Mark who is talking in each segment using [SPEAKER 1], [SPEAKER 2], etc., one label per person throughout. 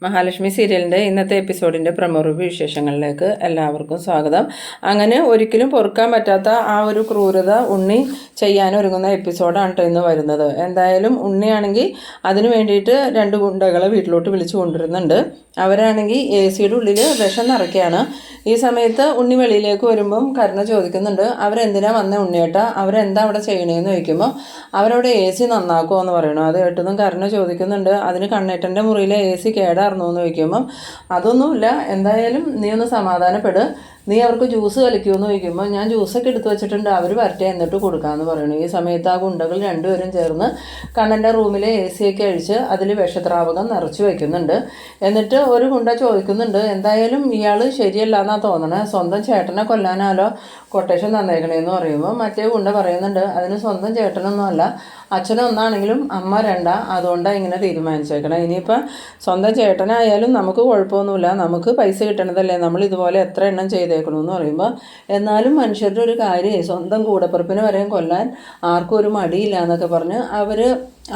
[SPEAKER 1] മഹാലക്ഷ്മി സീരിയലിൻ്റെ ഇന്നത്തെ എപ്പിസോഡിൻ്റെ promo review വിശേഷങ്ങളിലേക്ക് എല്ലാവർക്കും സ്വാഗതം. അങ്ങനെ ഒരിക്കലും പൊറുക്കാൻ പറ്റാത്ത ആ ഒരു ക്രൂരത ഉണ്ണി ചെയ്യാനൊരുങ്ങുന്ന എപ്പിസോഡാണ് കേട്ടോ ഇന്ന് വരുന്നത്. എന്തായാലും ഉണ്ണിയാണെങ്കിൽ അതിന് വേണ്ടിയിട്ട് 2 ഗുണ്ടകളെ വീട്ടിലോട്ട് വിളിച്ചു കൊണ്ടുവരുന്നുണ്ട്. അവരാണെങ്കിൽ AC-യുടെ ഉള്ളിൽ വിഷം നിറയ്ക്കുകയാണ്. ഈ സമയത്ത് ഉണ്ണി വെളിയിലേക്ക് വരുമ്പം കരുണ ചോദിക്കുന്നുണ്ട്, അവരെന്തിനാ വന്ന ഉണ്ണിയേട്ടാ, അവരെന്താ അവിടെ ചെയ്യണേന്ന് ചോദിക്കുമ്പോൾ അവരവിടെ AC നന്നാക്കുമോ എന്ന് പറയണു. അത് കേട്ടതും കരുണ ചോദിക്കുന്നുണ്ട്, അതിന് കണ്ണേട്ടൻ്റെ മുറിയിലെ AC കേടായിരുന്നോ എന്ന് ചോദിക്കുമ്പം അതൊന്നുമില്ല, എന്തായാലും നീ ഒന്ന് സമാധാനപ്പെട്, നീ അവർക്ക് ജ്യൂസ് കളിക്കുമെന്ന് ചോദിക്കുമ്പോൾ ഞാൻ ജ്യൂസൊക്കെ എടുത്ത് വെച്ചിട്ടുണ്ട്, അവർ വരട്ടെ എന്നിട്ട് കൊടുക്കാമെന്ന് പറയുന്നു. ഈ സമയത്ത് ആ ഗുണ്ടകൾ 2 പേരും ചേർന്ന് കണ്ണൻ്റെ റൂമിലെ AC ഒക്കെ അഴിച്ച് അതിൽ വിഷദ്രാവകം നിറച്ച് വയ്ക്കുന്നുണ്ട്. എന്നിട്ട് ഒരു ഗുണ്ട ചോദിക്കുന്നുണ്ട്, എന്തായാലും ഇയാൾ ശരിയല്ല എന്നാണ് തോന്നണേ, സ്വന്തം ചേട്ടനെ കൊല്ലാനാലോ കൊട്ടേഷൻ തന്നേക്കണേന്ന് പറയുമ്പോൾ മറ്റേ ഗുണ്ട പറയുന്നുണ്ട്, അതിന് സ്വന്തം ചേട്ടനൊന്നും അല്ല, അച്ഛനൊന്നാണെങ്കിലും അമ്മ 2, അതുകൊണ്ടാണ് ഇങ്ങനെ തീരുമാനിച്ചേക്കണം. ഇനിയിപ്പോൾ സ്വന്തം ചേട്ടനായാലും നമുക്ക് കുഴപ്പമൊന്നുമില്ല, നമുക്ക് പൈസ കിട്ടണതല്ലേ, നമ്മൾ ഇതുപോലെ എത്ര എണ്ണം ചെയ്തേക്കണമെന്ന് പറയുമ്പോൾ എന്നാലും മനുഷ്യരുടെ ഒരു കാര്യമേ, സ്വന്തം കൂടപ്പിറപ്പിന് വരെയും കൊല്ലാൻ ആർക്കും ഒരു മടിയില്ല എന്നൊക്കെ പറഞ്ഞ് അവർ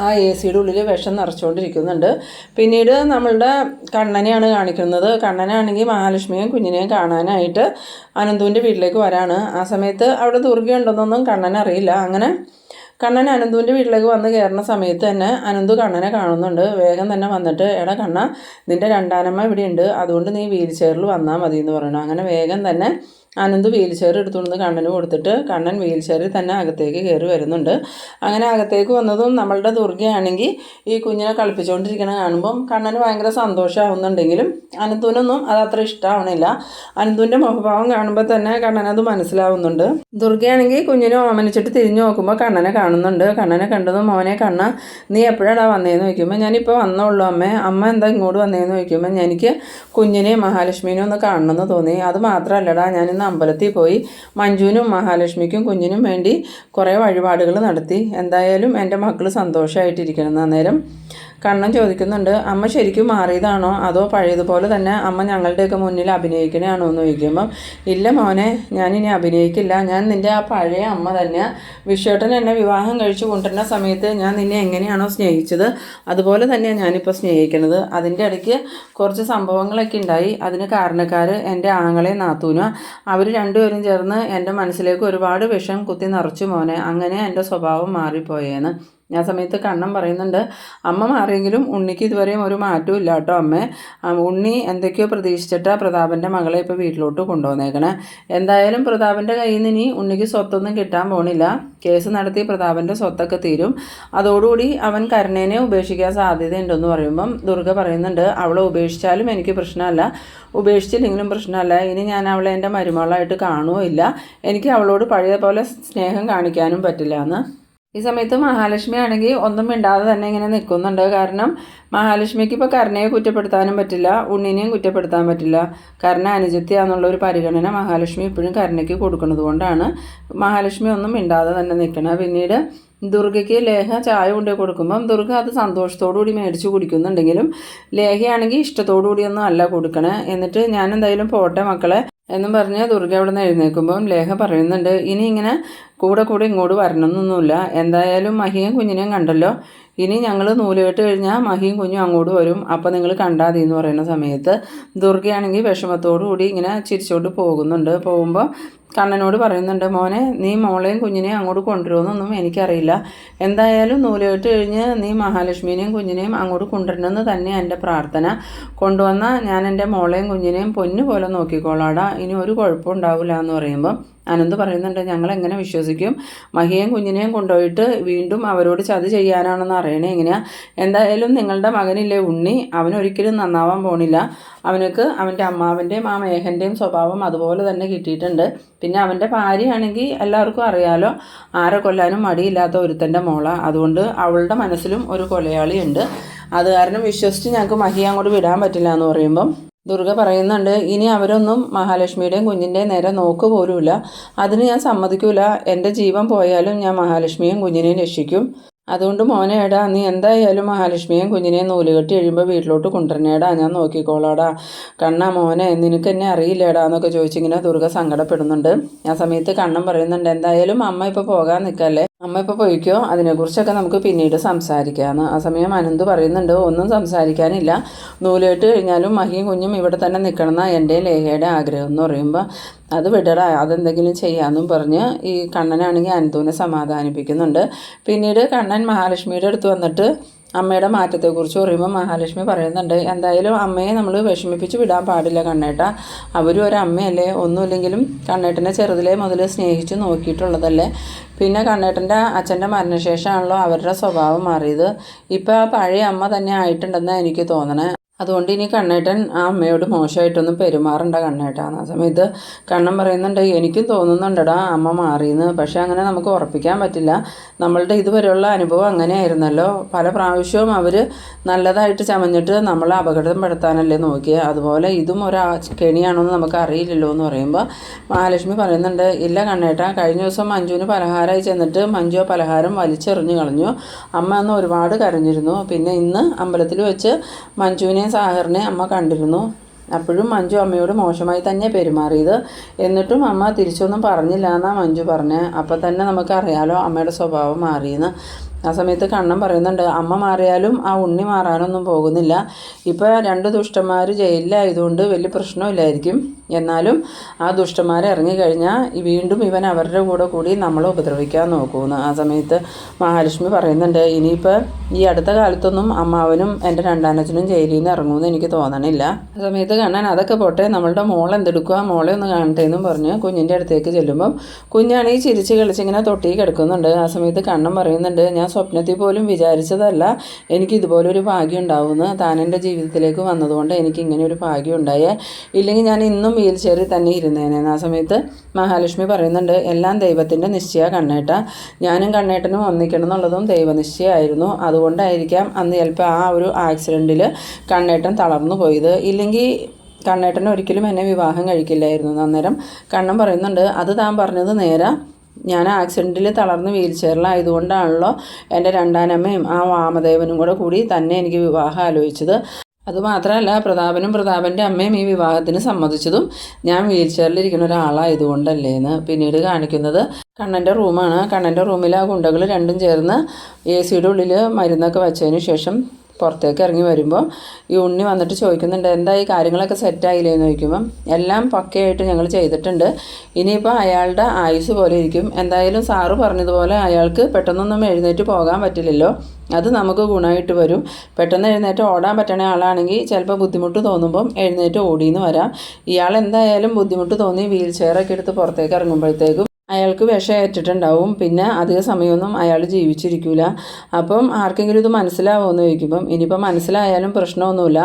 [SPEAKER 1] ആ AC-യുടെ ഉള്ളിൽ വിഷം നിറച്ചുകൊണ്ടിരിക്കുന്നുണ്ട്. പിന്നീട് നമ്മളുടെ കണ്ണനെയാണ് കാണിക്കുന്നത്. കണ്ണനാണെങ്കിൽ മഹാലക്ഷ്മിയും കുഞ്ഞിനെയും കാണാനായിട്ട് അനന്തുവിൻ്റെ വീട്ടിലേക്ക് വരാണ്. ആ സമയത്ത് അവിടെ ദുർഗയുണ്ടെന്നൊന്നും കണ്ണനറിയില്ല. അങ്ങനെ കണ്ണൻ അനന്തുവിൻ്റെ വീട്ടിലേക്ക് വന്ന് കയറുന്ന സമയത്ത് തന്നെ അനന്തു കണ്ണനെ കാണുന്നുണ്ട്. വേഗം തന്നെ വന്നിട്ട്, എടാ കണ്ണ, നിൻ്റെ രണ്ടാനമ്മ ഇവിടെ ഉണ്ട്, അതുകൊണ്ട് നീ വീൽ ചെയറിൽ വന്നാൽ മതി എന്ന് പറയണം. അങ്ങനെ വേഗം തന്നെ അനന്ത് വീൽ ചെയർ എടുത്തുകൊണ്ട് കണ്ണന് കൊടുത്തിട്ട് കണ്ണൻ വീൽ ചെയറിൽ തന്നെ അകത്തേക്ക് കയറി വരുന്നുണ്ട്. അങ്ങനെ അകത്തേക്ക് വന്നതും നമ്മളുടെ ദുർഗയാണെങ്കിൽ ഈ കുഞ്ഞിനെ കളിപ്പിച്ചുകൊണ്ടിരിക്കണ കാണുമ്പം കണ്ണന് ഭയങ്കര സന്തോഷമാവുന്നുണ്ടെങ്കിലും അനന്തുവിനൊന്നും അതത്ര ഇഷ്ടമാവണില്ല. അനന്തുവിൻ്റെ മുഖഭാവം കാണുമ്പോൾ തന്നെ കണ്ണനത് മനസ്സിലാവുന്നുണ്ട്. ദുർഗയാണെങ്കിൽ കുഞ്ഞിനെ ഓമനിച്ചിട്ട് തിരിഞ്ഞു നോക്കുമ്പോൾ കണ്ണനെ കാണുന്നുണ്ട്. കണ്ണനെ കണ്ടതും, മോനെ കണ്ണ, നീ എപ്പോഴാണ് വന്നതെന്ന് ചോദിക്കുമ്പോൾ ഞാനിപ്പോൾ വന്നോളൂ അമ്മേ, അമ്മ എന്താ ഇങ്ങോട്ട് വന്നതെന്ന് ചോദിക്കുമ്പോൾ എനിക്ക് കുഞ്ഞിനെയും മഹാലക്ഷ്മിനെയും ഒന്ന് കാണണമെന്ന് തോന്നി, അത് മാത്രമല്ലടാ, ഞാനിന്ന് അമ്പലത്തിൽ പോയി മഞ്ജുവിനും മഹാലക്ഷ്മിക്കും കുഞ്ഞിനും വേണ്ടി കുറേ വഴിപാടുകൾ നടത്തി, എന്തായാലും എൻ്റെ മക്കൾ സന്തോഷമായിട്ടിരിക്കണം. അന്നേരം കണ്ണൻ ചോദിക്കുന്നുണ്ട്, അമ്മ ശരിക്കും മാറിയതാണോ അതോ പഴയതുപോലെ തന്നെ അമ്മ ഞങ്ങളുടെയൊക്കെ മുന്നിൽ അഭിനയിക്കണയാണോ എന്ന് ചോദിക്കുമ്പം ഇല്ല മോനെ, ഞാനിനി അഭിനയിക്കില്ല, ഞാൻ നിൻ്റെ ആ പഴയ അമ്മ തന്നെയാണ്. വിശ്വേട്ടൻ എന്നെ വിവാഹം കഴിച്ചു കൊണ്ടുവരുന്ന സമയത്ത് ഞാൻ നിന്നെ എങ്ങനെയാണോ സ്നേഹിച്ചത് അതുപോലെ തന്നെയാണ് ഞാനിപ്പോൾ സ്നേഹിക്കുന്നത്. അതിൻ്റെ ഇടയ്ക്ക് കുറച്ച് സംഭവങ്ങളൊക്കെ ഉണ്ടായി, അതിന് കാരണക്കാർ എൻ്റെ ആങ്ങളെ നാത്തൂന, അവർ 2 പേരും ചേർന്ന് എൻ്റെ മനസ്സിലേക്ക് ഒരുപാട് വിഷം കുത്തി നിറച്ചു മോനെ, അങ്ങനെ എൻ്റെ സ്വഭാവം മാറിപ്പോയേന്ന്. ആ സമയത്ത് കണ്ണൻ പറയുന്നുണ്ട്, അമ്മ മാറിയെങ്കിലും ഉണ്ണിക്ക് ഇതുവരെയും ഒരു മാറ്റവും ഇല്ല കേട്ടോ അമ്മേ, ഉണ്ണി എന്തൊക്കെയോ പ്രതീക്ഷിച്ചിട്ടാണ് പ്രതാപൻ്റെ മകളെ ഇപ്പോൾ വീട്ടിലോട്ട് കൊണ്ടുവന്നേക്കണേ. എന്തായാലും പ്രതാപൻ്റെ കയ്യിൽ നിന്ന് ഇനി ഉണ്ണിക്ക് സ്വത്തൊന്നും കിട്ടാൻ പോണില്ല, കേസ് നടത്തി പ്രതാപൻ്റെ സ്വത്തൊക്കെ തീരും, അതോടുകൂടി അവൻ കരുണേനെ ഉപേക്ഷിക്കാൻ സാധ്യതയുണ്ടെന്ന് പറയുമ്പം ദുർഗ പറയുന്നുണ്ട്, അവളെ ഉപേക്ഷിച്ചാലും എനിക്ക് പ്രശ്നമല്ല, ഉപേക്ഷിച്ചില്ലെങ്കിലും പ്രശ്നമല്ല, ഇനി ഞാൻ അവളെ എൻ്റെ മരുമകളായിട്ട് കാണുകയോ ഇല്ല, എനിക്ക് അവളോട് പഴയ പോലെ സ്നേഹം കാണിക്കാനും പറ്റില്ല എന്ന്. ഈ സമയത്ത് മഹാലക്ഷ്മി ആണെങ്കിൽ ഒന്നും മിണ്ടാതെ തന്നെ ഇങ്ങനെ നിൽക്കുന്നുണ്ട്. കാരണം മഹാലക്ഷ്മിക്ക് ഇപ്പോൾ കരുണയെ കുറ്റപ്പെടുത്താനും പറ്റില്ല, ഉണ്ണിനെയും കുറ്റപ്പെടുത്താൻ പറ്റില്ല. കരുണ അനുജത്തിയാണെന്നുള്ളൊരു പരിഗണന മഹാലക്ഷ്മി ഇപ്പോഴും കരുണയ്ക്ക് കൊടുക്കുന്നത് കൊണ്ടാണ് മഹാലക്ഷ്മി ഒന്നും മിണ്ടാതെ തന്നെ നിൽക്കണം. പിന്നീട് ദുർഗയ്ക്ക് ലേഹ ചായ കൊണ്ടു കൊടുക്കുമ്പം ദുർഗ അത് സന്തോഷത്തോടു കൂടി മേടിച്ച് കുടിക്കുന്നുണ്ടെങ്കിലും ലേഹയാണെങ്കിൽ ഇഷ്ടത്തോടു കൂടിയൊന്നും അല്ല കൊടുക്കണേ. എന്നിട്ട് ഞാൻ എന്തായാലും പോട്ടെ മക്കളെ എന്നും പറഞ്ഞ് ദുർഗ അവിടെ നിന്ന് എഴുന്നേൽക്കുമ്പം ലേഖ പറയുന്നുണ്ട്, ഇനി ഇങ്ങനെ കൂടെ ഇങ്ങോട്ട് വരണമെന്നൊന്നുമില്ല, എന്തായാലും മഹിയും കുഞ്ഞിനെയും കണ്ടല്ലോ, ഇനി ഞങ്ങൾ നൂലുകെട്ട് കഴിഞ്ഞാൽ മഹിയും കുഞ്ഞും അങ്ങോട്ട് വരും, അപ്പോൾ നിങ്ങൾ കണ്ടാൽ മതി എന്ന് പറയുന്ന സമയത്ത് ദുർഗയാണെങ്കിൽ വിഷമത്തോടു കൂടി ഇങ്ങനെ ചിരിച്ചോണ്ട് പോകുന്നുണ്ട്. പോകുമ്പോൾ കണ്ണനോട് പറയുന്നുണ്ട്, മോനെ നീ മോളെയും കുഞ്ഞിനെയും അങ്ങോട്ട് കൊണ്ടുവരുമെന്നൊന്നും എനിക്കറിയില്ല, എന്തായാലും നൂലുകെട്ട് കഴിഞ്ഞ് നീ മഹാലക്ഷ്മിനെയും കുഞ്ഞിനെയും അങ്ങോട്ട് കൊണ്ടുവരണമെന്ന് തന്നെ എൻ്റെ പ്രാർത്ഥന, കൊണ്ടുവന്നാൽ ഞാൻ എൻ്റെ മോളെയും കുഞ്ഞിനെയും പൊന്നു പോലെ നോക്കിക്കോളാടാ, ഇനി ഒരു കുഴപ്പം ഉണ്ടാവില്ല എന്ന് പറയുമ്പം അനന്ത് പറയുന്നുണ്ട്, ഞങ്ങളെങ്ങനെ വിശ്വസിക്കും, മഹിയേയും കുഞ്ഞിനെയും കൊണ്ടുപോയിട്ട് വീണ്ടും അവരോട് ചതി ചെയ്യാനാണെന്ന് അറിയണേ എങ്ങനെയാണ്, എന്തായാലും നിങ്ങളുടെ മകനില്ലേ ഉണ്ണി, അവനൊരിക്കലും നന്നാവാൻ പോണില്ല, അവനക്ക് അവൻ്റെ അമ്മാവൻ്റെയും ആ മേഘൻ്റെയും സ്വഭാവം അതുപോലെ തന്നെ കിട്ടിയിട്ടുണ്ട്. പിന്നെ അവൻ്റെ ഭാര്യയാണെങ്കിൽ എല്ലാവർക്കും അറിയാലോ, ആരെ കൊല്ലാനും മടിയില്ലാത്ത ഒരുത്തൻ്റെ മോള, അതുകൊണ്ട് അവളുടെ മനസ്സിലും ഒരു കൊലയാളിയുണ്ട്, അത് കാരണം വിശ്വസിച്ച് ഞങ്ങൾക്ക് മഹിയെ അങ്ങോട്ട് വിടാൻ പറ്റില്ല എന്ന് പറയുമ്പം ദുർഗ പറയുന്നുണ്ട്, ഇനി അവരൊന്നും മഹാലക്ഷ്മിയുടെയും കുഞ്ഞിൻ്റെയും നേരെ നോക്ക് പോലുമില്ല, അതിന് ഞാൻ സമ്മതിക്കില്ല, എൻ്റെ ജീവൻ പോയാലും ഞാൻ മഹാലക്ഷ്മിയും കുഞ്ഞിനെയും രക്ഷിക്കും, അതുകൊണ്ട് മോനെ എടാ, നീ എന്തായാലും മഹാലക്ഷ്മിയും കുഞ്ഞിനെയും നൂലുകെട്ടി കഴിയുമ്പോൾ വീട്ടിലോട്ട് കൊണ്ടുവരണേടാ, ഞാൻ നോക്കിക്കോളാടാ, കണ്ണ മോനെ നിനക്ക് എന്നെ അറിയില്ലേടാ എന്നൊക്കെ ചോദിച്ചിങ്ങനെ ദുർഗ സങ്കടപ്പെടുന്നുണ്ട്. ആ സമയത്ത് കണ്ണൻ പറയുന്നുണ്ട്, എന്തായാലും അമ്മ ഇപ്പോൾ പോകാൻ നിൽക്കല്ലേ, അമ്മ ഇപ്പോൾ പോയിക്കോ, അതിനെക്കുറിച്ചൊക്കെ നമുക്ക് പിന്നീട് സംസാരിക്കാമെന്ന്. ആ സമയം അനന്ത് പറയുന്നുണ്ട്, ഒന്നും സംസാരിക്കാനില്ല, നൂലേട്ട് കഴിഞ്ഞാലും മഹിയും കുഞ്ഞും ഇവിടെ തന്നെ നിൽക്കണമെന്ന എൻ്റെ ലേഖയുടെ ആഗ്രഹം എന്ന് പറയുമ്പോൾ അത് വിടടാ, അതെന്തെങ്കിലും ചെയ്യാമെന്നും പറഞ്ഞ് ഈ കണ്ണനാണെങ്കിൽ അനന്തുവിനെ സമാധാനിപ്പിക്കുന്നുണ്ട്. പിന്നീട് കണ്ണൻ മഹാലക്ഷ്മിയുടെ അടുത്ത് വന്നിട്ട് അമ്മയുടെ മാറ്റത്തെക്കുറിച്ച് പറയുമ്പോൾ മഹാലക്ഷ്മി പറയുന്നുണ്ട്, എന്തായാലും അമ്മയെ നമ്മൾ വിഷമിപ്പിച്ച് വിടാൻ പാടില്ല കണ്ണേട്ട, അവരും ഒരമ്മയല്ലേ, ഒന്നുമില്ലെങ്കിലും കണ്ണേട്ടനെ ചെറുതിലേ മുതൽ സ്നേഹിച്ച് നോക്കിയിട്ടുള്ളതല്ലേ. പിന്നെ കണ്ണേട്ടൻ്റെ അച്ഛൻ്റെ മരണശേഷമാണല്ലോ അവരുടെ സ്വഭാവം മാറിയത്. ഇപ്പോൾ ആ പഴയ അമ്മ തന്നെ ആയിട്ടുണ്ടെന്നാണ് എനിക്ക് തോന്നണേ. അതുകൊണ്ട് ഇനി കണ്ണേട്ടൻ ആ അമ്മയോട് മോശമായിട്ടൊന്നും പെരുമാറണ്ട കണ്ണേട്ടാന്ന്. ആ സമയത്ത് കണ്ണൻ പറയുന്നുണ്ട്, എനിക്കും തോന്നുന്നുണ്ടടാ അമ്മ മാറിയെന്ന്, പക്ഷേ അങ്ങനെ നമുക്ക് ഉറപ്പിക്കാൻ പറ്റില്ല. നമ്മളുടെ ഇതുവരെയുള്ള അനുഭവം അങ്ങനെയായിരുന്നല്ലോ, പല പ്രാവശ്യവും അവർ നല്ലതായിട്ട് ചമഞ്ഞിട്ട് നമ്മളെ അപകടപ്പെടുത്താനല്ലേ നോക്കിയത്, അതുപോലെ ഇതും കെണിയാണോന്ന് നമുക്ക് അറിയില്ലല്ലോ എന്ന് പറയുമ്പോൾ മഹാലക്ഷ്മി പറയുന്നുണ്ട്, ഇല്ല കണ്ണേട്ടാ, കഴിഞ്ഞ ദിവസം മഞ്ജുവിന് പലഹാരമായി ചെന്നിട്ട് മഞ്ജു പലഹാരം വലിച്ചെറിഞ്ഞ് കളഞ്ഞു. അമ്മ അന്ന് ഒരുപാട് കരഞ്ഞിരുന്നു. പിന്നെ ഇന്ന് അമ്പലത്തിൽ വെച്ച് മഞ്ജുവിനെ സാഹറിനെ അമ്മ കണ്ടിരുന്നു. അപ്പോഴും മഞ്ജു അമ്മയോട് മോശമായി തന്നെ പെരുമാറിയത്. എന്നിട്ടും അമ്മ തിരിച്ചൊന്നും പറഞ്ഞില്ല എന്നാണ് മഞ്ജു പറഞ്ഞത്. അപ്പം തന്നെ നമുക്കറിയാലോ അമ്മയുടെ സ്വഭാവം മാറിയെന്ന്. ആ സമയത്ത് കണ്ണൻ പറയുന്നുണ്ട്, അമ്മ മാറിയാലും ആ ഉണ്ണി മാറാനൊന്നും പോകുന്നില്ല. ഇപ്പോൾ 2 ദുഷ്ടന്മാർ ജയിലിലായതുകൊണ്ട് വലിയ പ്രശ്നമില്ലായിരിക്കും. എന്നാലും ആ ദുഷ്ടന്മാർ ഇറങ്ങിക്കഴിഞ്ഞാൽ വീണ്ടും ഇവൻ അവരുടെ കൂടി നമ്മളെ ഉപദ്രവിക്കാൻ നോക്കുമെന്ന്. ആ സമയത്ത് മഹാലക്ഷ്മി പറയുന്നുണ്ട്, ഇനിയിപ്പോൾ ഈ അടുത്ത കാലത്തൊന്നും അമ്മാവനും എൻ്റെ രണ്ടാനച്ഛനും ജയിലിൽ നിന്ന് ഇറങ്ങുമെന്ന് എനിക്ക് തോന്നണില്ല. ആ സമയത്ത് കണ്ണൻ അതൊക്കെ പോട്ടെ, നമ്മളുടെ മോൾ എന്തെടുക്കുക, മോളെ ഒന്ന് കാണട്ടെ എന്നും പറഞ്ഞ് കുഞ്ഞിൻ്റെ അടുത്തേക്ക് ചെല്ലുമ്പം കുഞ്ഞാണെങ്കിൽ ചിരിച്ച് കളിച്ചിങ്ങനെ തൊട്ടി കിടക്കുന്നുണ്ട്. ആ സമയത്ത് കണ്ണൻ പറയുന്നുണ്ട്, ഞാൻ സ്വപ്നത്തിൽ പോലും വിചാരിച്ചതല്ല എനിക്ക് ഇതുപോലൊരു ഭാഗ്യം ഉണ്ടാവുമെന്ന്. താൻ എൻ്റെ ജീവിതത്തിലേക്ക് വന്നതുകൊണ്ട് എനിക്ക് ഇങ്ങനെ ഒരു ഭാഗ്യം ഉണ്ടായേ, ഇല്ലെങ്കിൽ ഞാൻ ഇന്നും വീൽ ചെയറിൽ തന്നെ ഇരുന്നേനെ. ആ സമയത്ത് മഹാലക്ഷ്മി പറയുന്നുണ്ട്, എല്ലാം ദൈവത്തിൻ്റെ നിശ്ചയ കണ്ണേട്ട, ഞാനും കണ്ണേട്ടനും ഒന്നിക്കണം എന്നുള്ളതും ദൈവനിശ്ചയമായിരുന്നു. അതുകൊണ്ടായിരിക്കാം അന്ന് ചിലപ്പോൾ ആ ഒരു ആക്സിഡൻറ്റിൽ കണ്ണേട്ടൻ തളർന്നു പോയത്, ഇല്ലെങ്കിൽ കണ്ണേട്ടൻ ഒരിക്കലും എന്നെ വിവാഹം കഴിക്കില്ലായിരുന്നു. അന്നേരം കണ്ണൻ പറയുന്നുണ്ട്, അത് താൻ പറഞ്ഞത് നേരെ, ഞാൻ ആക്സിഡൻറ്റിൽ തളർന്ന് വീൽ ചെയറിലായതുകൊണ്ടാണല്ലോ എൻ്റെ രണ്ടാനമ്മയും ആ വാമദേവനും കൂടി തന്നെ എനിക്ക് വിവാഹം ആലോചിച്ചത്. അതുമാത്രമല്ല പ്രതാപൻ്റെ അമ്മയും ഈ വിവാഹത്തിന് സമ്മതിച്ചതും ഞാൻ വീൽ ചെയറിലിരിക്കുന്ന ഒരാളായതുകൊണ്ടല്ലേ എന്ന്. പിന്നീട് കാണിക്കുന്നത് കണ്ണൻ്റെ റൂമാണ്. കണ്ണൻ്റെ റൂമിൽ ആ ഗുണ്ടകൾ രണ്ടും ചേർന്ന് AC ഉള്ളിൽ മരുന്നൊക്കെ വെച്ചതിന് ശേഷം പുറത്തേക്ക് ഇറങ്ങി വരുമ്പോൾ ഈ ഉണ്ണി വന്നിട്ട് ചോദിക്കുന്നുണ്ട്, എന്താ ഈ കാര്യങ്ങളൊക്കെ സെറ്റായില്ലേ എന്ന് ചോദിക്കുമ്പം എല്ലാം പക്കയായിട്ട് ഞങ്ങൾ ചെയ്തിട്ടുണ്ട്, ഇനിയിപ്പോൾ അയാളുടെ ആയുസ് പോലെ ഇരിക്കും. എന്തായാലും സാറ് പറഞ്ഞതുപോലെ അയാൾക്ക് പെട്ടെന്നൊന്നും എഴുന്നേറ്റ് പോകാൻ പറ്റില്ലല്ലോ, അത് നമുക്ക് ഗുണമായിട്ട് വരും. പെട്ടെന്ന് എഴുന്നേറ്റ് ഓടാൻ പറ്റണ ആളാണെങ്കിൽ ചിലപ്പോൾ ബുദ്ധിമുട്ട് തോന്നുമ്പം എഴുന്നേറ്റ് ഓടിയെന്ന് വരാം. ഇയാൾ എന്തായാലും ബുദ്ധിമുട്ട് തോന്നി വീൽ ചെയറൊക്കെ എടുത്ത് പുറത്തേക്ക് ഇറങ്ങുമ്പോഴത്തേക്കും അയാൾക്ക് വിഷം ഏറ്റിട്ടുണ്ടാവും. പിന്നെ അധിക സമയമൊന്നും അയാൾ ജീവിച്ചിരിക്കില്ല. അപ്പം ആർക്കെങ്കിലും ഇത് മനസ്സിലാവുമെന്ന് ചോദിക്കുമ്പം ഇനിയിപ്പോൾ മനസ്സിലായാലും പ്രശ്നമൊന്നുമില്ല,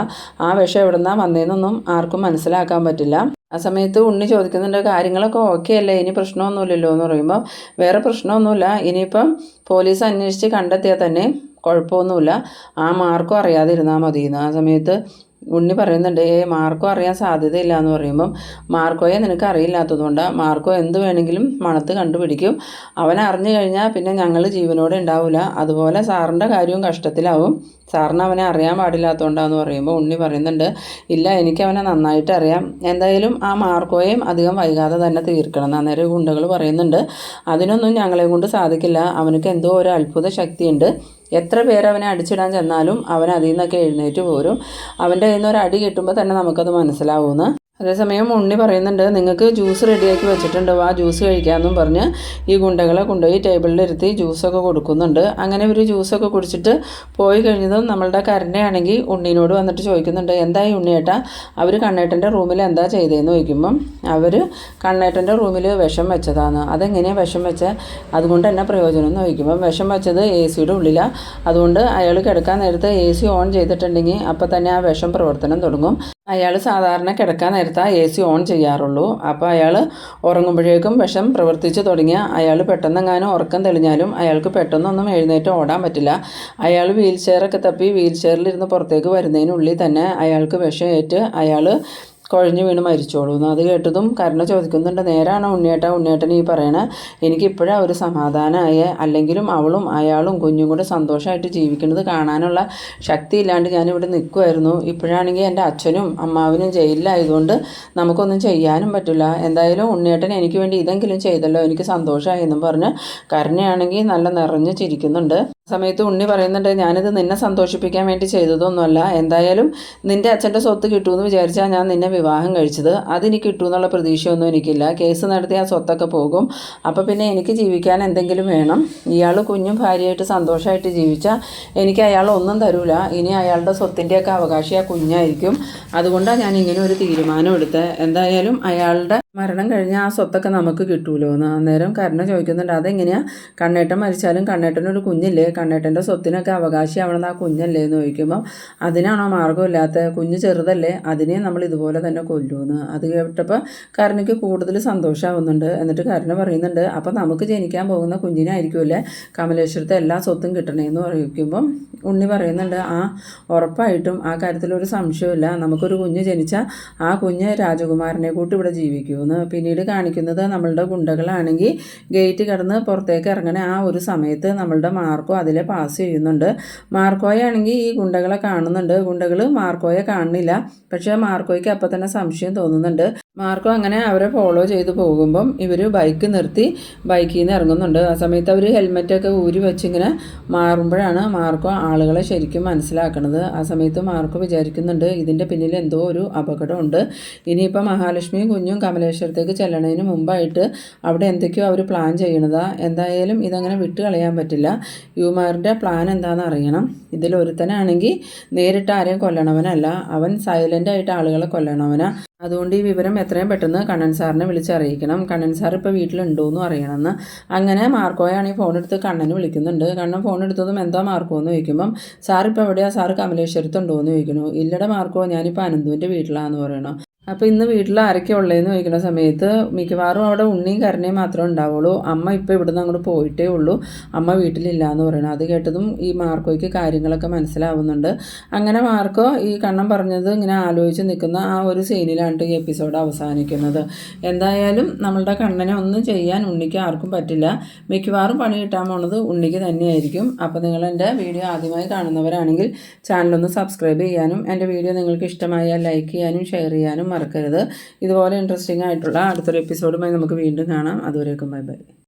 [SPEAKER 1] ആ വിഷം എവിടെ നിന്നാണ് വന്നതെന്നൊന്നും ആർക്കും മനസ്സിലാക്കാൻ പറ്റില്ല. ആ സമയത്ത് ഉണ്ണി ചോദിക്കുന്നുണ്ട്, കാര്യങ്ങളൊക്കെ ഓക്കെ അല്ലേ, ഇനി പ്രശ്നമൊന്നുമില്ലല്ലോ എന്ന് പറയുമ്പോൾ വേറെ പ്രശ്നമൊന്നുമില്ല, ഇനിയിപ്പം പോലീസ് അന്വേഷിച്ച് കണ്ടെത്തിയാൽ തന്നെ കുഴപ്പമൊന്നുമില്ല, ആ മാർക്കും അറിയാതിരുന്നാൽ മതിയെന്ന്. ആ സമയത്ത് ഉണ്ണി പറയുന്നുണ്ട്, മാർക്കോ അറിയാൻ സാധ്യതയില്ല എന്ന് പറയുമ്പം മാർക്കോയെ നിനക്ക് അറിയില്ലാത്തതുകൊണ്ടാണ്, മാർക്കോ എന്ത് വേണമെങ്കിലും മണത്ത് കണ്ടുപിടിക്കും, അവൻ അറിഞ്ഞു കഴിഞ്ഞാൽ പിന്നെ ഞങ്ങൾ ജീവനോടെ ഉണ്ടാവില്ല, അതുപോലെ സാറിൻ്റെ കാര്യവും കഷ്ടത്തിലാവും, സാറിന് അവനെ അറിയാൻ പാടില്ലാത്തതുകൊണ്ടാന്ന് പറയുമ്പോൾ ഉണ്ണി പറയുന്നുണ്ട്, ഇല്ല എനിക്കവനെ നന്നായിട്ട് അറിയാം, എന്തായാലും ആ മാർക്കോയെയും അധികം വൈകാതെ തന്നെ തീർക്കണം എന്ന്. അന്നേരം ഗുണ്ടകൾ പറയുന്നുണ്ട്, അതിനൊന്നും ഞങ്ങളെ കൊണ്ട് സാധിക്കില്ല, അവനക്ക് എന്തോ ഒരു അത്ഭുത ശക്തിയുണ്ട്, എത്ര പേര് അവനെ അടിച്ചിടാൻ ചെന്നാലും അവൻ അതിൽ നിന്നൊക്കെ എഴുന്നേറ്റ് പോരും, അവൻ്റെ കയ്യിൽ നിന്ന് ഒരു അടി കിട്ടുമ്പോൾ തന്നെ നമുക്കത് മനസ്സിലാവുമെന്ന്. അതേസമയം ഉണ്ണി പറയുന്നുണ്ട്, നിങ്ങൾക്ക് ജ്യൂസ് റെഡിയാക്കി വെച്ചിട്ടുണ്ട്, ആ ജ്യൂസ് കഴിക്കാമെന്നും പറഞ്ഞ് ഈ ഗുണ്ടകളെ കൊണ്ടുപോയി ടേബിളിലിരുത്തി ജ്യൂസൊക്കെ കൊടുക്കുന്നുണ്ട്. അങ്ങനെ ഒരു ജ്യൂസൊക്കെ കുടിച്ചിട്ട് പോയി കഴിഞ്ഞതും നമ്മളുടെ കരുണയാണെങ്കിൽ ഉണ്ണീനോട് വന്നിട്ട് ചോദിക്കുന്നുണ്ട്, എന്തായി ഉണ്ണിയേട്ടാ, അവർ കണ്ണേട്ടൻ്റെ റൂമിൽ എന്താ ചെയ്തതെന്ന് ചോദിക്കുമ്പം അവർ കണ്ണേട്ടൻ്റെ റൂമിൽ വിഷം വെച്ചതാണ്. അതെങ്ങനെയാണ് വിഷം വെച്ചത്, അതുകൊണ്ട് തന്നെ പ്രയോജനം എന്ന് ചോദിക്കുമ്പം വിഷം വെച്ചത് AC ഉള്ളിലാണ്, അതുകൊണ്ട് അയാൾ കിടക്കാൻ നേരത്ത് AC ഓൺ ചെയ്തിട്ടുണ്ടെങ്കിൽ അപ്പം തന്നെ ആ വിഷം പ്രവർത്തനം തുടങ്ങും. അയാൾ സാധാരണ കിടക്കാൻ നേരത്തെ AC ഓൺ ചെയ്യാറുള്ളൂ. അപ്പോൾ അയാൾ ഉറങ്ങുമ്പോഴേക്കും വിഷം പ്രവർത്തിച്ച് തുടങ്ങിയ അയാൾ പെട്ടെന്നെങ്ങാനും ഉറക്കം തെളിഞ്ഞാലും അയാൾക്ക് പെട്ടെന്നൊന്നും എഴുന്നേറ്റ് ഓടാൻ പറ്റില്ല. അയാൾ വീൽ ചെയറൊക്കെ തപ്പി വീൽ ചെയറിലിരുന്ന് പുറത്തേക്ക് വരുന്നതിനുള്ളിൽ തന്നെ അയാൾക്ക് വിഷം ഏറ്റ് അയാൾ കുഴഞ്ഞു വീണ് മരിച്ചോളൂ എന്ന്. അത് കേട്ടതും കരുണ ചോദിക്കുന്നുണ്ട്, നേരാണോ ഉണ്ണിയേട്ടൻ ഈ പറയണ? എനിക്കിപ്പോഴാണ് ഒരു സമാധാനമായ, അല്ലെങ്കിലും അവളും അയാളും കുഞ്ഞും കൂടെ സന്തോഷമായിട്ട് ജീവിക്കുന്നത് കാണാനുള്ള ശക്തി ഇല്ലാണ്ട് ഞാനിവിടെ നിൽക്കുമായിരുന്നു. ഇപ്പോഴാണെങ്കിൽ എൻ്റെ അച്ഛനും അമ്മാവനും ജയിലിലായതുകൊണ്ട് നമുക്കൊന്നും ചെയ്യാനും പറ്റില്ല. എന്തായാലും ഉണ്ണിയേട്ടൻ എനിക്ക് വേണ്ടി ഇതെങ്കിലും ചെയ്തല്ലോ, എനിക്ക് സന്തോഷമായി എന്നും പറഞ്ഞ് കരുണയാണെങ്കിൽ നല്ല നിറഞ്ഞ് ചിരിക്കുന്നുണ്ട്. സമയത്ത് ഉണ്ണി പറയുന്നുണ്ട്, ഞാനിത് നിന്നെ സന്തോഷിപ്പിക്കാൻ വേണ്ടി ചെയ്തതൊന്നുമല്ല. എന്തായാലും നിൻ്റെ അച്ഛൻ്റെ സ്വത്ത് കിട്ടുമെന്ന് വിചാരിച്ചാൽ ഞാൻ നിന്നെ വിവാഹം കഴിച്ചത്. അതെനിക്ക് കിട്ടുമെന്നുള്ള പ്രതീക്ഷയൊന്നും എനിക്കില്ല. കേസ് നടത്തി ആ സ്വത്തൊക്കെ പോകും. അപ്പോൾ പിന്നെ എനിക്ക് ജീവിക്കാൻ എന്തെങ്കിലും വേണം. ഇയാൾ കുഞ്ഞും ഭാര്യയായിട്ട് സന്തോഷമായിട്ട് ജീവിച്ചാൽ എനിക്ക് അയാൾ ഒന്നും തരൂല. ഇനി അയാളുടെ സ്വത്തിൻ്റെയൊക്കെ അവകാശി ആ കുഞ്ഞായിരിക്കും. അതുകൊണ്ടാണ് ഞാൻ ഇങ്ങനെ ഒരു തീരുമാനം എടുത്തത്. എന്തായാലും അയാളുടെ മരണം കഴിഞ്ഞാൽ ആ സ്വത്തൊക്കെ നമുക്ക് കിട്ടുമല്ലോ എന്ന്. അന്നേരം കരുണ ചോദിക്കുന്നുണ്ട്, അതെങ്ങനെയാണ്? കണ്ണേട്ടൻ മരിച്ചാലും കണ്ണേട്ടനൊരു കുഞ്ഞില്ലേ, കണ്ണേട്ടൻ്റെ സ്വത്തിനൊക്കെ അവകാശിയാവണമെന്ന് ആ കുഞ്ഞല്ലേ എന്ന് ചോദിക്കുമ്പം, അതിനാണോ മാർഗ്ഗമില്ലാത്ത? കുഞ്ഞ് ചെറുതല്ലേ, അതിനെ നമ്മൾ ഇതുപോലെ തന്നെ കൊല്ലുമെന്ന്. അത് കേട്ടപ്പോൾ കരുണയ്ക്ക് കൂടുതൽ സന്തോഷമാവുന്നുണ്ട്. എന്നിട്ട് കരുണ പറയുന്നുണ്ട്, അപ്പം നമുക്ക് ജനിക്കാൻ പോകുന്ന കുഞ്ഞിനായിരിക്കുമല്ലേ കമലേശ്വരത്തെ എല്ലാ സ്വത്തും കിട്ടണേന്ന് ചോദിക്കുമ്പം ഉണ്ണി പറയുന്നുണ്ട്, ഉറപ്പായിട്ടും ആ കാര്യത്തിലൊരു സംശയമില്ല. നമുക്കൊരു കുഞ്ഞ് ജനിച്ചാൽ ആ കുഞ്ഞ് രാജകുമാരനെ കൂട്ടി ഇവിടെ ജീവിക്കുമെന്ന്. പിന്നീട് കാണിക്കുന്നത് നമ്മളുടെ ഗുണ്ടകളാണെങ്കിൽ ഗേറ്റ് കടന്ന് പുറത്തേക്ക് ഇറങ്ങണ ആ ഒരു സമയത്ത് നമ്മളുടെ മാർക്കോ അതിലെ പാസ് ചെയ്യുന്നുണ്ട്. മാർക്കോയാണെങ്കിൽ ഈ ഗുണ്ടകളെ കാണുന്നുണ്ട്. ഗുണ്ടകൾ മാർക്കോയെ കാണുന്നില്ല. പക്ഷേ മാർക്കോയ്ക്ക് അപ്പം തന്നെ സംശയം തോന്നുന്നുണ്ട്. മാർക്കോ അങ്ങനെ അവരെ ഫോളോ ചെയ്ത് പോകുമ്പം ഇവർ ബൈക്ക് നിർത്തി ബൈക്കിൽ നിന്ന് ഇറങ്ങുന്നുണ്ട്. ആ സമയത്ത് അവർ ഹെൽമെറ്റൊക്കെ ഊരി വെച്ചിങ്ങനെ മാറുമ്പോഴാണ് മാർക്കോ ആളുകളെ ശരിക്കും മനസ്സിലാക്കുന്നത്. ആ സമയത്ത് മാർക്കോ വിചാരിക്കുന്നുണ്ട്, ഇതിൻ്റെ പിന്നിൽ എന്തോ ഒരു അപകടമുണ്ട്. ഇനിയിപ്പോൾ മഹാലക്ഷ്മിയും കുഞ്ഞും കമലേശ്വരത്തേക്ക് ചെല്ലണതിന് മുമ്പായിട്ട് അവിടെ എന്തൊക്കെയോ അവർ പ്ലാൻ ചെയ്യണതാ. എന്തായാലും ഇതങ്ങനെ വിട്ട് കളയാൻ പറ്റില്ല. യുമാറിൻ്റെ പ്ലാൻ എന്താണെന്ന് അറിയണം. ഇതിലൊരുത്തനാണെങ്കിൽ നേരിട്ട് ആരെയും കൊല്ലണവനല്ല, അവൻ സൈലൻ്റായിട്ട് ആളുകളെ കൊല്ലണവനാ. അതുകൊണ്ട് ഈ വിവരം എത്രയും പെട്ടെന്ന് കണ്ണൻ സാറിനെ വിളിച്ചറിയിക്കണം. കണ്ണൻ സാർ ഇപ്പോൾ വീട്ടിലുണ്ടോയെന്നും അറിയണമെന്ന്. അങ്ങനെ മാർക്കോയാണ് ഈ ഫോൺ എടുത്ത് കണ്ണന് വിളിക്കുന്നുണ്ട്. കണ്ണൻ ഫോൺ എടുത്തതും എന്താ മാർക്കോ എന്ന് ചോദിക്കുമ്പം, സാർ ഇപ്പോൾ എവിടെയാണ്, സാറ് കമലേശ്വരത്തുണ്ടോ എന്ന് ചോദിക്കണു. ഇല്ലടെ മാർക്കോ, ഞാനിപ്പോൾ അനന്തുവിൻ്റെ വീട്ടിലാണെന്ന് പറയണു. അപ്പോൾ ഇന്ന് വീട്ടിൽ ആരൊക്കെ ഉള്ളതെന്ന് ചോദിക്കുന്ന സമയത്ത് മിക്കവാറും അവിടെ ഉണ്ണിയും കരുണയും മാത്രമേ ഉണ്ടാവുള്ളൂ. അമ്മ ഇപ്പോൾ ഇവിടുന്ന് അങ്ങോട്ട് പോയിട്ടേ ഉള്ളൂ, അമ്മ വീട്ടിലില്ല എന്ന് പറയണം. അത് കേട്ടതും ഈ മാർക്കോയ്ക്ക് കാര്യങ്ങളൊക്കെ മനസ്സിലാവുന്നുണ്ട്. അങ്ങനെ മാർക്കോ ഈ കണ്ണൻ പറഞ്ഞത് ഇങ്ങനെ ആലോചിച്ച് നിൽക്കുന്ന ആ ഒരു സീനിലാണ് ഈ എപ്പിസോഡ് അവസാനിക്കുന്നത്. എന്തായാലും നമ്മളുടെ കണ്ണനെ ഒന്നും ചെയ്യാൻ ഉണ്ണിക്ക് ആർക്കും പറ്റില്ല. മിക്കവാറും പണി കിട്ടാൻ പോണത് ഉണ്ണിക്ക് തന്നെയായിരിക്കും. അപ്പോൾ നിങ്ങൾ എൻ്റെ വീഡിയോ ആദ്യമായി കാണുന്നവരാണെങ്കിൽ ചാനലൊന്ന് സബ്സ്ക്രൈബ് ചെയ്യാനും എൻ്റെ വീഡിയോ നിങ്ങൾക്ക് ഇഷ്ടമായാൽ ലൈക്ക് ചെയ്യാനും ഷെയർ ചെയ്യാനും മറക്കരുത്. ഇതുപോലെ ഇൻട്രസ്റ്റിംഗ് ആയിട്ടുള്ള അടുത്തൊരു എപ്പിസോഡുമായി നമുക്ക് വീണ്ടും കാണാം. അതുവരേക്കും ബൈ ബൈ.